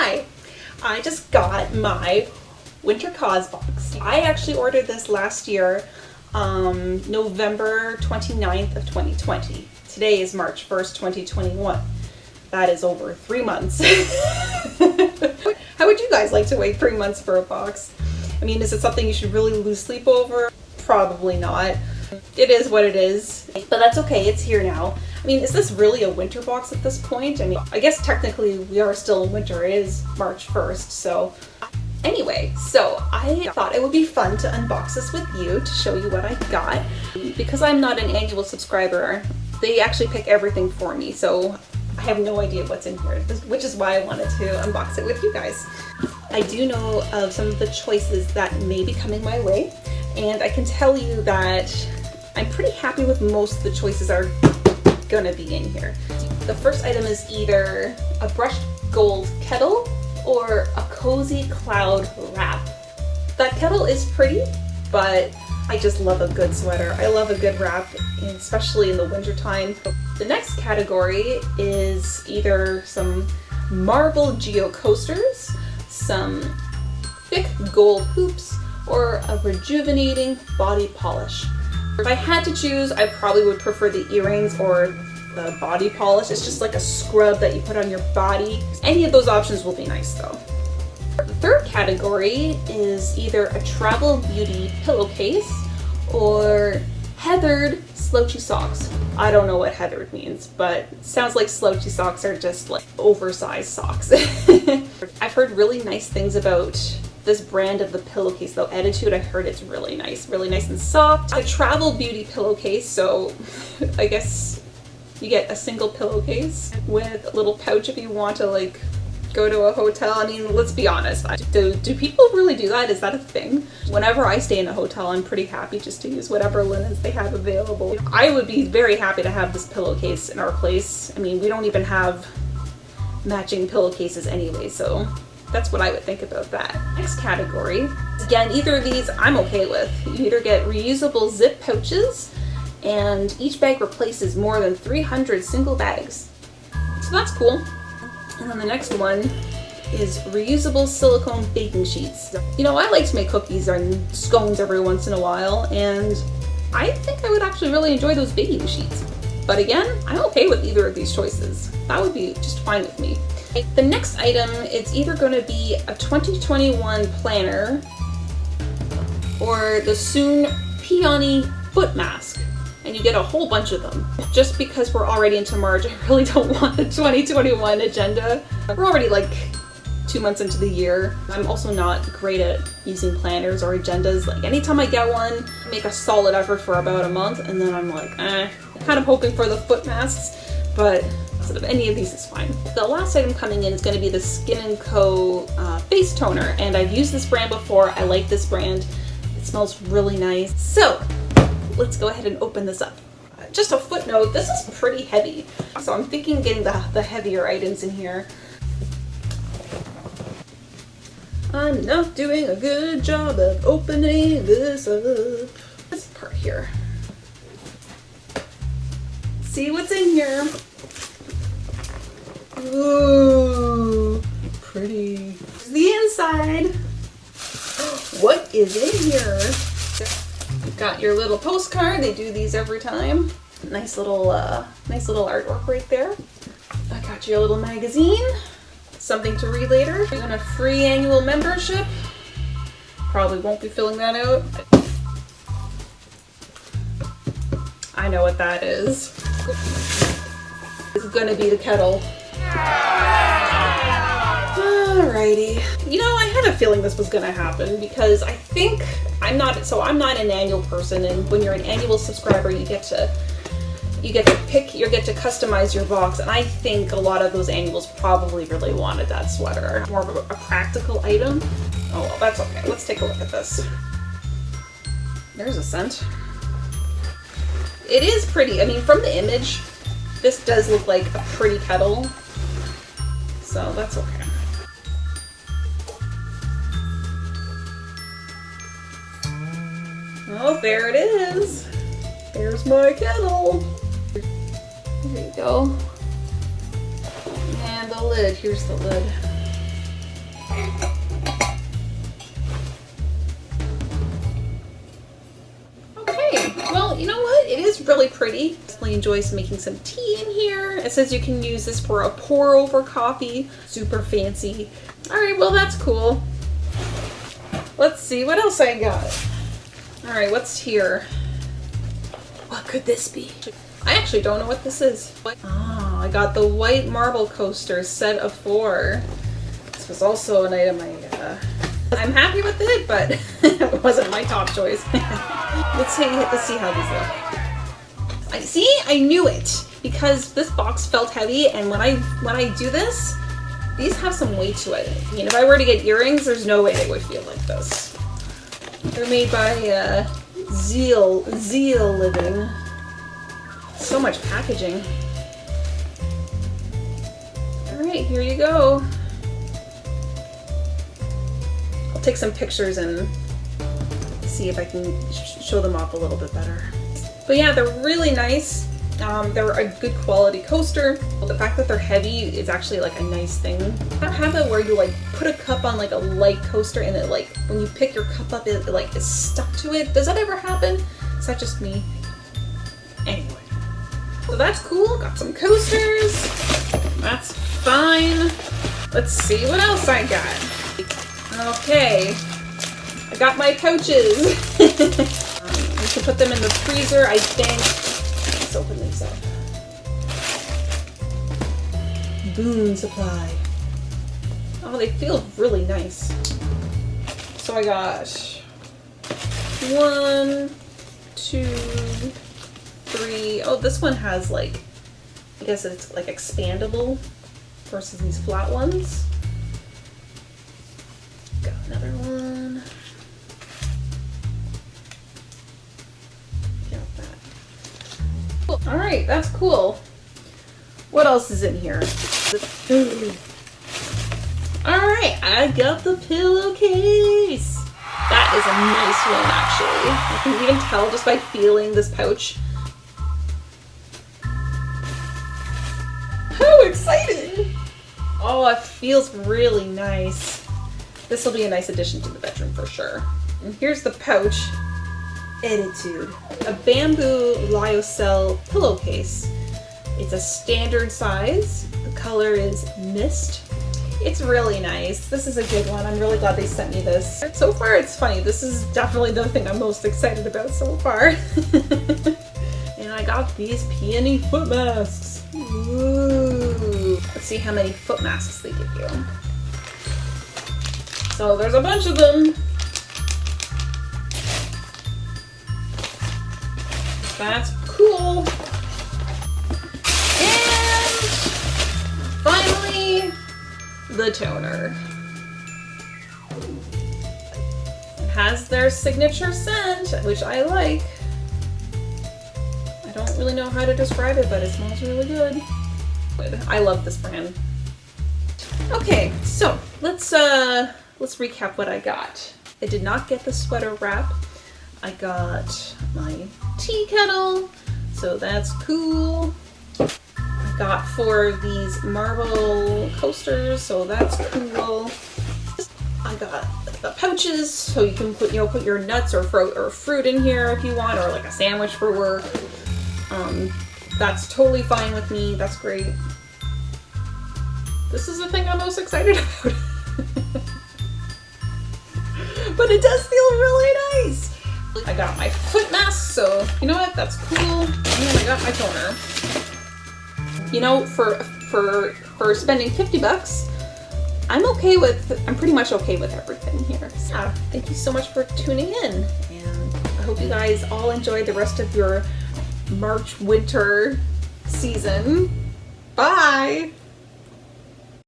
Hi, I just got my winter Causebox. I actually ordered this last year, November 29th of 2020. Today is March 1st, 2021. That is over 3 months. How would you guys like to wait 3 months for a box? I mean, is it something you should really lose sleep over? Probably not. It is what it is, but that's okay, it's here now. I mean, is this really a winter box at this point? I mean, I guess technically we are still in winter. It is March 1st, so anyway, so I thought it would be fun to unbox this with you to show you what I got. Because I'm not an annual subscriber, they actually pick everything for me, so I have no idea what's in here, which is why I wanted to unbox it with you guys. I do know of some of the choices that may be coming my way, and I can tell you that I'm pretty happy with most of the choices are gonna be in here. The first item is either a brushed gold kettle or a cozy cloud wrap. That kettle is pretty, but I just love a good sweater. I love a good wrap, especially in the winter time. The next category is either some marble geo coasters, some thick gold hoops, or a rejuvenating body polish. If I had to choose, I probably would prefer the earrings or the body polish. It's just like a scrub that you put on your body. Any of those options will be nice though. The third category is either a travel beauty pillowcase or heathered slouchy socks. I don't know what heathered means, but it sounds like slouchy socks are just like oversized socks. I've heard really nice things about this brand of the pillowcase though. Attitude, I heard it's really nice and soft. A travel beauty pillowcase, so I guess you get a single pillowcase with a little pouch if you want to like go to a hotel. I mean, let's be honest, do people really do that? Is that a thing? Whenever I stay in a hotel, I'm pretty happy just to use whatever linens they have available. I would be very happy to have this pillowcase in our place. I mean, we don't even have matching pillowcases anyway, so that's what I would think about that. Next category, again, either of these I'm okay with. You either get reusable zip pouches, and each bag replaces more than 300 single bags. So that's cool. And then the next one is reusable silicone baking sheets. You know, I like to make cookies and scones every once in a while, and I think I would actually really enjoy those baking sheets. But again, I'm okay with either of these choices. That would be just fine with me. The next item, it's either going to be a 2021 planner or the Soon Peony foot mask. And you get a whole bunch of them. Just because we're already into March, I really don't want the 2021 agenda. We're already like 2 months into the year. I'm also not great at using planners or agendas. Like anytime I get one, I make a solid effort for about a month and then I'm like, I'm kind of hoping for the foot masks, but sort of any of these is fine. The last item coming in is going to be the Skin & Co. Face Toner, and I've used this brand before. I like this brand. It smells really nice. So let's go ahead and open this up. Just a footnote, this is pretty heavy, so I'm thinking getting the heavier items in here. I'm not doing a good job of opening this up. This part here. See what's in here. Ooh, pretty. The inside. What is in here? You've got your little postcard. They do these every time. Nice little artwork right there. I got your little magazine. Something to read later. And a free annual membership. Probably won't be filling that out. I know what that is. This is gonna be the kettle. Alrighty. You know, I had a feeling this was gonna happen because I think I'm not an annual person, and when you're an annual subscriber, you get to pick, you get to customize your box, and I think a lot of those annuals probably really wanted that sweater. More of a practical item. Oh well, that's okay. Let's take a look at this. There's a scent. It is pretty. I mean, from the image, this does look like a pretty kettle, so that's okay. Oh, there it is. There's my kettle. There you go. And the lid. Here's the lid. Okay, well, you know what? It is really pretty. Definitely enjoys making some tea in here. It says you can use this for a pour over coffee. Super fancy. All right, well, that's cool. Let's see what else I got. All right, what's here? What could this be? I actually don't know what this is. Oh, I got the white marble coaster set of 4. This was also an item I'm happy with it, but it wasn't my top choice. Let's see how these look. I knew it because this box felt heavy, and when I do this, these have some weight to it. I mean, if I were to get earrings, there's no way they would feel like this. They're made by Zeal Living. So much packaging. All right, here you go. I'll take some pictures and see if I can show them off a little bit better. But yeah, they're really nice. They're a good quality coaster. The fact that they're heavy is actually like a nice thing. I have that where you like put a cup on like a light coaster and it like, when you pick your cup up, it like is stuck to it. Does that ever happen? Is that just me? Anyway. So that's cool. Got some coasters. That's fine. Let's see what else I got. Okay. I got my pouches. We should put them in the freezer, I think. Let's open these up. Boon Supply. Oh, they feel really nice. So I got 1, 2, 3. Oh, this one has like, I guess it's like expandable versus these flat ones. Got another one. Got that. All right, that's cool. What else is in here? All right, I got the pillowcase. That is a nice one, actually. I can even tell just by feeling this pouch. How exciting! Oh, it feels really nice. This will be a nice addition to the bedroom for sure. And here's the pouch. Attitude. A bamboo lyocell pillowcase. It's a standard size. The color is Mist. It's really nice. This is a good one. I'm really glad they sent me this. So far it's funny. This is definitely the thing I'm most excited about so far. And I got these peony foot masks. Ooh. Let's see how many foot masks they give you. So there's a bunch of them. That's cool. And finally, the toner. It has their signature scent, which I like. I don't really know how to describe it, but it smells really good. I love this brand. Okay, so let's recap what I got. I did not get the sweater wrap. I got my tea kettle, so that's cool. I got 4 of these marble coasters, so that's cool. I got the pouches, so you can put your nuts or fruit in here if you want, or like a sandwich for work. That's totally fine with me. That's great. This is the thing I'm most excited about. But it does feel really nice. I got my foot mask, so you know what? That's cool. And I got my toner. You know, for spending 50 bucks, I'm pretty much okay with everything here. So, thank you so much for tuning in, and I hope you guys all enjoy the rest of your March winter season. Bye!